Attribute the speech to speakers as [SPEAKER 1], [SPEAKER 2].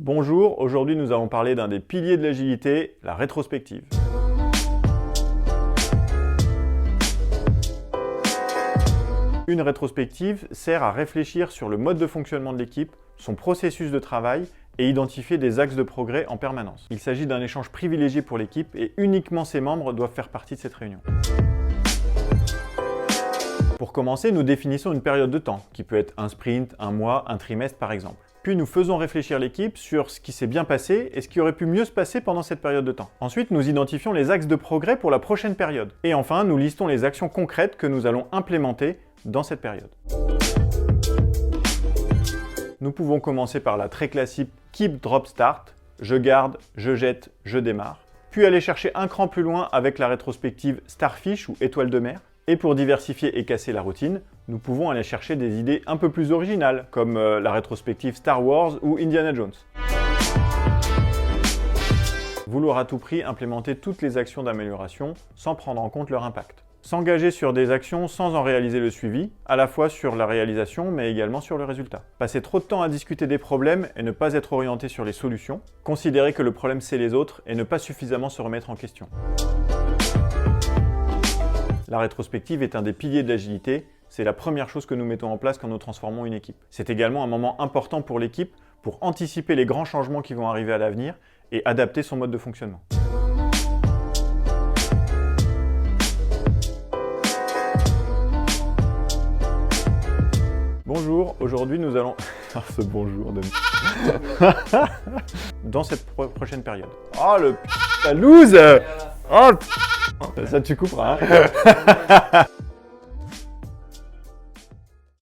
[SPEAKER 1] Bonjour, aujourd'hui nous allons parler d'un des piliers de l'agilité, la rétrospective. Une rétrospective sert à réfléchir sur le mode de fonctionnement de l'équipe, son processus de travail et identifier des axes de progrès en permanence. Il s'agit d'un échange privilégié pour l'équipe et uniquement ses membres doivent faire partie de cette réunion. Pour commencer, nous définissons une période de temps, qui peut être un sprint, un mois, un trimestre par exemple. Puis nous faisons réfléchir l'équipe sur ce qui s'est bien passé et ce qui aurait pu mieux se passer pendant cette période de temps. Ensuite, nous identifions les axes de progrès pour la prochaine période. Et enfin, nous listons les actions concrètes que nous allons implémenter dans cette période. Nous pouvons commencer par la très classique Keep, Drop, Start. Je garde, je jette, je démarre. Puis aller chercher un cran plus loin avec la rétrospective Starfish ou Étoile de mer. Et pour diversifier et casser la routine, nous pouvons aller chercher des idées un peu plus originales, comme la rétrospective Star Wars ou Indiana Jones. Vouloir à tout prix implémenter toutes les actions d'amélioration sans prendre en compte leur impact. S'engager sur des actions sans en réaliser le suivi, à la fois sur la réalisation mais également sur le résultat. Passer trop de temps à discuter des problèmes et ne pas être orienté sur les solutions. Considérer que le problème c'est les autres et ne pas suffisamment se remettre en question. La rétrospective est un des piliers de l'agilité, c'est la première chose que nous mettons en place quand nous transformons une équipe. C'est également un moment important pour l'équipe pour anticiper les grands changements qui vont arriver à l'avenir et adapter son mode de fonctionnement. Bonjour, aujourd'hui nous allons... ce bonjour de... Dans cette prochaine période. Oh le la loose. Oh ça tu couperas hein.